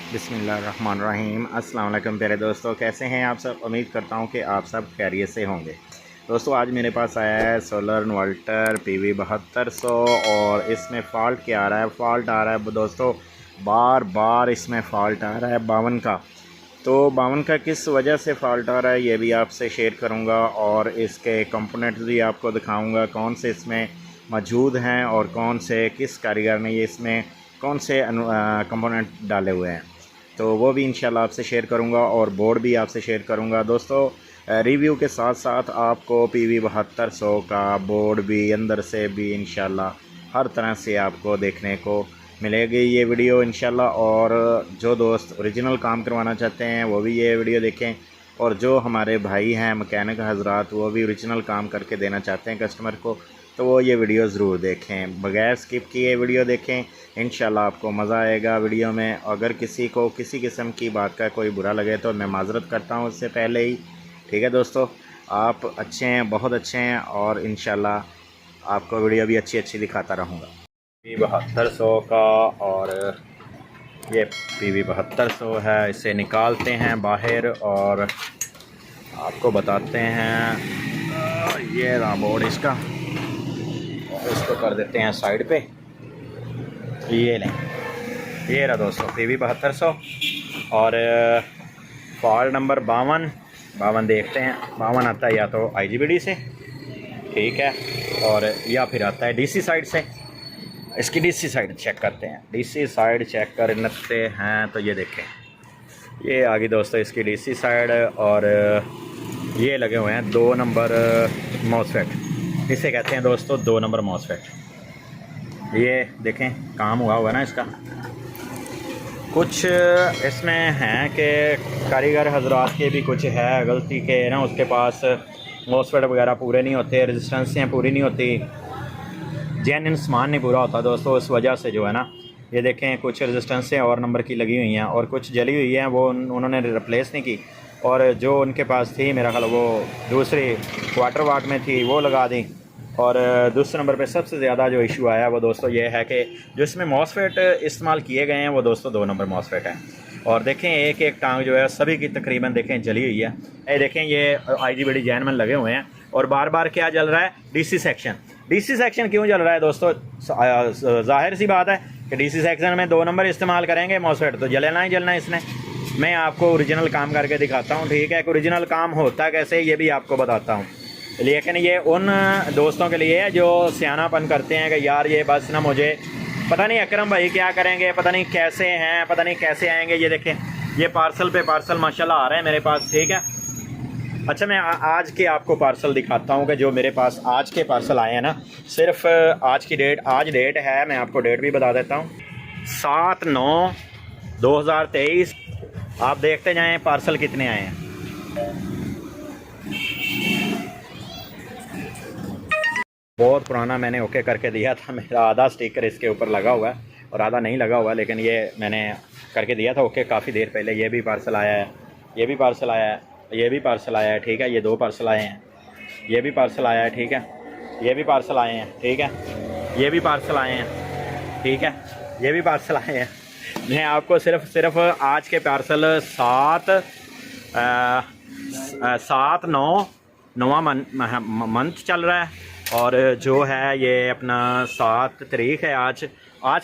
बिस्मिल्लाहिर्रहमानिर्रहीम। अस्सलाम वालेकुम प्यारे दोस्तों, कैसे हैं आप सब। उम्मीद करता हूं कि आप सब खैरियत से होंगे। दोस्तों आज मेरे पास आया है सोलर इन्वर्टर PV 7200 और इसमें फ़ॉल्ट क्या आ रहा है। फ़ॉल्ट आ रहा है दोस्तों, बार बार इसमें फ़ॉल्ट आ रहा है 52 का। तो 52 का किस वजह से फ़ॉल्ट आ रहा है ये भी आपसे शेयर करूँगा और इसके कंपोनेंट्स भी आपको दिखाऊँगा, कौन से इसमें मौजूद हैं और कौन से किस कारीगर ने ये इसमें कौन से कंपोनेंट डाले हुए हैं, तो वो भी इंशाल्लाह आपसे शेयर करूंगा और बोर्ड भी आपसे शेयर करूंगा। दोस्तों रिव्यू के साथ साथ आपको PV 7200 का बोर्ड भी अंदर से भी इंशाल्लाह हर तरह से आपको देखने को मिलेगी ये वीडियो इंशाल्लाह। और जो दोस्त ओरिजिनल काम करवाना चाहते हैं वो भी ये वीडियो देखें, और जो हमारे भाई हैं मैकेनिक हजरात वो भी ओरिजिनल काम करके देना चाहते हैं कस्टमर को, तो वो ये वीडियो ज़रूर देखें, बगैर स्किप किए वीडियो देखें। इंशाल्लाह आपको मज़ा आएगा वीडियो में। अगर किसी को किसी किस्म की बात का कोई बुरा लगे तो मैं माज़रत करता हूँ उससे पहले ही। ठीक है दोस्तों, आप अच्छे हैं, बहुत अच्छे हैं, और इंशाल्लाह आपको वीडियो भी अच्छी अच्छी दिखाता रहूँगा। PV 7200 का, और ये PV 7200 है। इसे निकालते हैं बाहर और आपको बताते हैं। ये रहा बोर्ड इसका, इसको कर देते हैं साइड पे। ये लें, ये रहा दोस्तों PV 7200 और फॉल्ट नंबर 52 देखते हैं। 52 आता है या तो IGBT से, ठीक है, और या फिर आता है DC साइड से। इसकी DC साइड चेक करते हैं। DC साइड चेक करते हैं तो ये देखें, ये आ गई दोस्तों इसकी DC साइड, और ये लगे हुए हैं 2 नंबर मॉसफेट, इसे कहते हैं दोस्तों 2 नंबर मॉसफेट। ये देखें काम हुआ हुआ ना इसका। कुछ इसमें हैं कि कारीगर हजरात के भी कुछ है गलती के ना, उसके पास मॉसफेट वगैरह पूरे नहीं होते, रेजिस्टेंसें पूरी नहीं होती, जेन्युइन सामान नहीं पूरा होता दोस्तों। इस वजह से जो है ना, ये देखें कुछ रेजिस्टेंसें और नंबर की लगी हुई हैं और कुछ जली हुई हैं, वो उन्होंने रिप्लेस नहीं की, और जो उनके पास थी मेरा ख्याल वो दूसरी क्वार्टर वाट में थी वो लगा दी। और दूसरे नंबर पे सबसे ज़्यादा जो इशू आया वो दोस्तों ये है कि जो इसमें मॉसफेट इस्तेमाल किए गए हैं वो दोस्तों 2 नंबर मॉसफेट हैं। और देखें एक एक टांग जो है सभी की तकरीबन देखें जली हुई है। ये देखें ये IGBT जैनमन लगे हुए हैं, और बार बार क्या जल रहा है, DC सेक्शन। DC सेक्शन क्यों जल रहा है दोस्तों, जाहिर सी बात है कि DC सेक्शन में 2 नंबर इस्तेमाल करेंगे मॉसफेट तो जलना ही जलना इसने। मैं आपको ओरिजिनल काम करके दिखाता हूँ, ठीक है, कि ओरिजिनल काम होता कैसे ये भी आपको बताता हूँ। लेकिन ये उन दोस्तों के लिए है जो सियानापन करते हैं कि यार ये बस ना, मुझे पता नहीं अकरम भाई क्या करेंगे, पता नहीं कैसे हैं, पता नहीं कैसे आएंगे। ये देखें ये पार्सल पे पार्सल माशाल्लाह आ रहे हैं मेरे पास, ठीक है। अच्छा मैं आज के आपको पार्सल दिखाता हूँ कि जो मेरे पास आज के पार्सल आए हैं ना, सिर्फ आज की डेट, आज डेट है, मैं आपको डेट भी बता देता हूँ 7/9/2023। आप देखते जाएँ पार्सल कितने आए हैं। बहुत पुराना मैंने ओके करके दिया था, मेरा आधा स्टिकर इसके ऊपर लगा हुआ है और आधा नहीं लगा हुआ, लेकिन ये मैंने करके दिया था ओके काफ़ी देर पहले। ये भी पार्सल आया है, ये भी पार्सल आया है, ये भी पार्सल आया है, ठीक है, ये 2 पार्सल आए हैं, ये भी पार्सल आया है, ठीक है, ये भी पार्सल आए हैं, ठीक है, ये भी पार्सल आए हैं, ठीक है, ये भी पार्सल आए हैं। मैं आपको सिर्फ आज के पार्सल 7/9 मंथ चल रहा है, और जो है ये अपना 7 तारीख है आज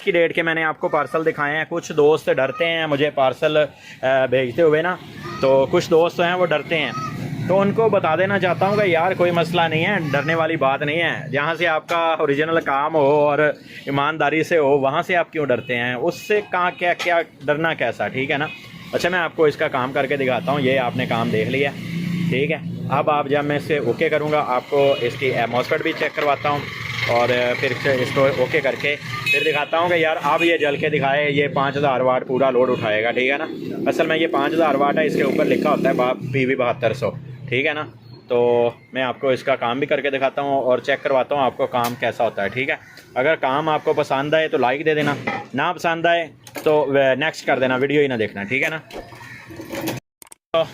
की डेट के मैंने आपको पार्सल दिखाए हैं। कुछ दोस्त डरते हैं मुझे पार्सल भेजते हुए ना, तो कुछ दोस्त हैं वो डरते हैं, तो उनको बता देना चाहता हूँ कि यार कोई मसला नहीं है, डरने वाली बात नहीं है। जहाँ से आपका ओरिजिनल काम हो और ईमानदारी से हो वहाँ से आप क्यों डरते हैं, उससे कहाँ क्या डरना कैसा, ठीक है ना। अच्छा मैं आपको इसका काम करके दिखाता हूँ। ये आपने काम देख लिया, ठीक है। अब आप जब मैं इसे ओके करूँगा आपको इसकी मॉसफेट भी चेक करवाता हूँ, और फिर इसको ओके करके फिर दिखाता हूँ कि यार अब ये जल के दिखाए ये 5000 वाट पूरा लोड उठाएगा, ठीक है ना। असल में ये 5000 वाट है, इसके ऊपर लिखा होता है PV 7200, ठीक है ना। तो मैं आपको इसका काम भी करके दिखाता हूँ और चेक करवाता हूँ आपको काम कैसा होता है, ठीक है। अगर काम आपको पसंद आए तो लाइक दे देना, ना पसंद आए तो नेक्स्ट कर देना, वीडियो ही ना देखना, ठीक है ना। तो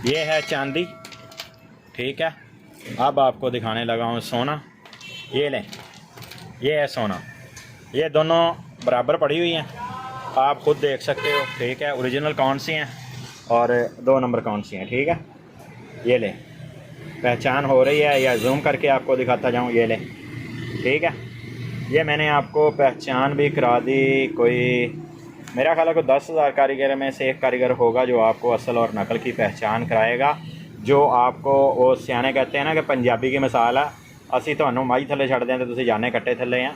ये है चांदी, ठीक है। अब आपको दिखाने लगा हूँ सोना। ये लें, ये है सोना, ये दोनों बराबर पड़ी हुई हैं, आप खुद देख सकते हो, ठीक है। ओरिजिनल कौन सी हैं और 2 नंबर कौन सी हैं, ठीक है। ये लें, पहचान हो रही है या जूम करके आपको दिखाता जाऊँ, ये लें, ठीक है। ये मैंने आपको पहचान भी करा दी। कोई मेरा ख्याल है कोई 10,000 कारीगर में से एक कारीगर होगा जो आपको असल और नकल की पहचान कराएगा। जो आपको वो सियाने कहते हैं ना कि पंजाबी की मिसाल है, असी तुहानू माई थले छड्ड दें तो तुसीं जाने कट्टे थले हैं।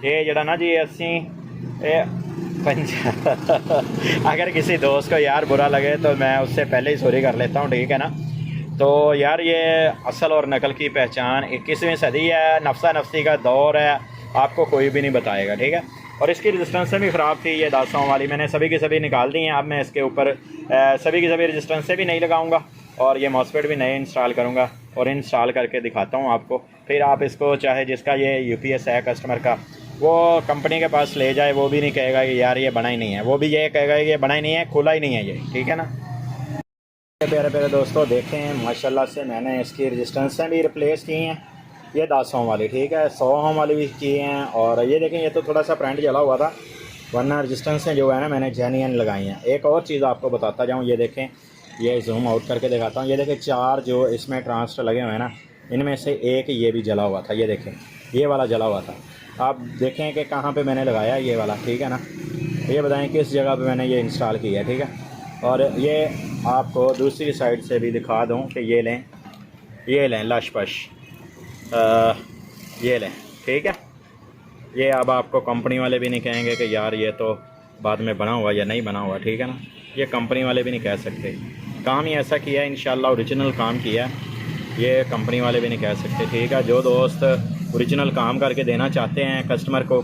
ये जड़ा ना जी असी अगर किसी दोस्त को यार बुरा लगे तो मैं उससे पहले ही सॉरी कर लेता हूँ, ठीक है ना। तो यार ये असल और नकल की पहचान 21वीं सदी है, नफ्सा नफ्सी का दौर है, आपको कोई भी नहीं बताएगा, ठीक है। और इसकी रजिस्टेंस भी ख़राब थी, ये 10 वाली मैंने सभी की सभी निकाल दी हैं। अब मैं इसके ऊपर सभी की सभी रजिस्टेंस से भी नहीं लगाऊंगा और ये मॉसफेट भी नए इंस्टॉल करूंगा और इंस्टॉल करके दिखाता हूं आपको। फिर आप इसको चाहे जिसका ये यूपीएस है कस्टमर का, वो कंपनी के पास ले जाए, वो भी नहीं कहेगा कि यार ये बना ही नहीं है, वो भी ये कहेगा कि ये बना ही नहीं है, खुला ही नहीं है ये, ठीक है ना। प्यारे प्यारे दोस्तों देखें माशाल्लाह से मैंने इसकी रजिस्टेंसें भी रिप्लेस की हैं, ये 10 वाली, ठीक है, 100 वाली भी की हैं। और ये देखें, ये तो थोड़ा सा प्रिंट जला हुआ था, वरना रजिस्टेंसें जो है ना मैंने जेन्युइन लगाई हैं। एक और चीज़ आपको बताता जाऊँ, ये देखें, ये जूम आउट करके दिखाता हूँ। ये देखें 4 जो इसमें ट्रांसफर लगे हुए हैं ना, इनमें से एक ये भी जला हुआ था, ये देखें, ये वाला जला हुआ था। आप देखें कि कहाँ पे मैंने लगाया ये वाला, ठीक है ना। ये बताएं किस जगह पे मैंने ये इंस्टॉल किया है, ठीक है। और ये आपको दूसरी साइड से भी दिखा दूँ कि ये लें, ये लें लशपश, ये लें, ठीक है। ये अब आपको कंपनी वाले भी नहीं कहेंगे कि यार ये तो बाद में बना हुआ या नहीं बना हुआ, ठीक है ना। ये कंपनी वाले भी नहीं कह सकते, काम ही ऐसा किया है इंशाल्लाह, ओरिजिनल काम किया है, ये कंपनी वाले भी नहीं कह सकते, ठीक है। जो दोस्त ओरिजिनल काम करके देना चाहते हैं कस्टमर को,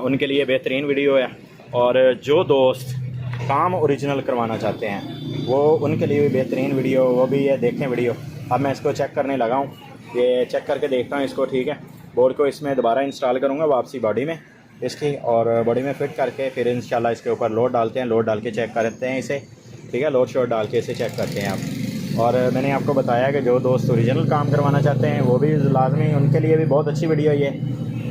उनके लिए बेहतरीन वीडियो है। और जो दोस्त काम ओरिजिनल करवाना चाहते हैं वो उनके लिए भी बेहतरीन वीडियो, वो भी ये देखें वीडियो। अब मैं इसको चेक करने लगा हूँ, ये चेक करके देखता हूँ इसको, ठीक है। बोर्ड को इसमें दोबारा इंस्टॉल करूँगा वापसी बॉडी में इसकी, और बॉडी में फिट करके फिर इंशाल्लाह इसके ऊपर लोड डालते हैं, लोड डाल के चेक करते हैं इसे, ठीक है। लोड शोड डाल के इसे चेक करते हैं आप। और मैंने आपको बताया कि जो दोस्त ओरिजिनल काम करवाना चाहते हैं वो भी लाजमी, उनके लिए भी बहुत अच्छी वीडियो ये।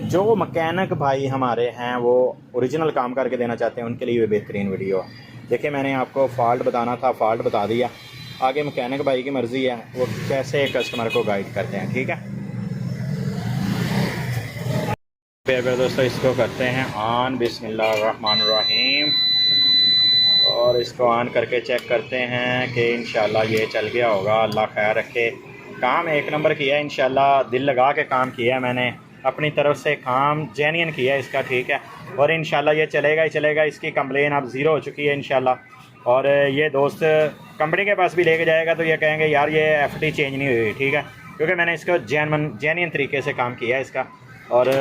जो मकैनिक भाई हमारे हैं वो ओरिजिनल काम करके देना चाहते हैं, उनके लिए भी बेहतरीन वीडियो। देखिए मैंने आपको फ़ॉल्ट बताना था, फ़ॉल्ट बता दिया, आगे मकैनिक भाई की मर्ज़ी है वो कैसे कस्टमर को गाइड करते हैं, ठीक है। फिर दोस्तों इसको करते हैं ऑन, बिस्मिल्लाहिर्रहमानिर्रहीम, और इसको ऑन करके चेक करते हैं कि इंशाल्लाह ये चल गया होगा। अल्लाह खैर रखे, काम एक नंबर किया है इंशाल्लाह, दिल लगा के काम किया है मैंने, अपनी तरफ से काम जेन्युइन किया है इसका, ठीक है। और इंशाल्लाह ये चलेगा ही चलेगा, इसकी कंप्लेन अब ज़ीरो हो चुकी है इंशाल्लाह। और ये दोस्त कंपनी के पास भी लेके जाएगा तो ये कहेंगे यार ये FT चेंज नहीं हुई, ठीक है, क्योंकि मैंने इसको जेन्युइन तरीके से काम किया है इसका। और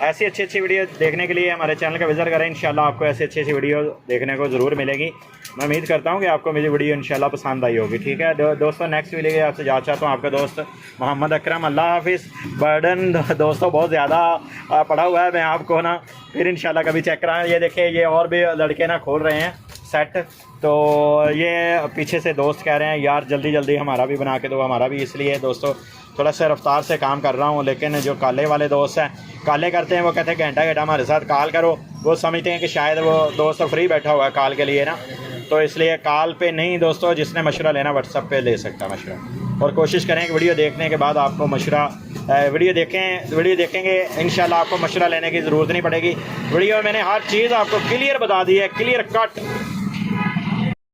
ऐसी अच्छी अच्छी वीडियो देखने के लिए हमारे चैनल का विज़िट करें, इंशाल्लाह आपको ऐसी अच्छी अच्छी वीडियो देखने को ज़रूर मिलेगी। मैं उम्मीद करता हूँ कि आपको मेरी वीडियो इंशाल्लाह पसंद आई होगी, ठीक है। दोस्तों नेक्स्ट वीडियो के आपसे जा चाहता हूँ, आपका दोस्त मोहम्मद अकरम। अल्लाह हाफिज़। बर्डन दोस्तों बहुत ज़्यादा पड़ा हुआ है, मैं आपको ना फिर इंशाल्लाह कभी चेक कराएँ। ये देखिए ये और भी लड़के ना खोल रहे हैं सेट, तो ये पीछे से दोस्त कह रहे हैं यार जल्दी जल्दी हमारा भी बना के दो, हमारा भी। इसलिए दोस्तों थोड़ा सा रफ्तार से काम कर रहा हूँ, लेकिन जो काले वाले दोस्त हैं, काले करते हैं, वो कहते हैं घंटा घंटा हमारे साथ कॉल करो, वो समझते हैं कि शायद वो दोस्त फ्री बैठा हुआ है कॉल के लिए ना, तो इसलिए कॉल पे नहीं दोस्तों, जिसने मशवरा लेना व्हाट्सअप पे ले सकता है मशवरा। और कोशिश करें कि वीडियो देखने के बाद आपको मशवरा वीडियो देखेंगे इंशाल्लाह आपको मशवरा लेने की ज़रूरत नहीं पड़ेगी। वीडियो में मैंने हर चीज़ आपको क्लियर बता दी है, क्लियर कट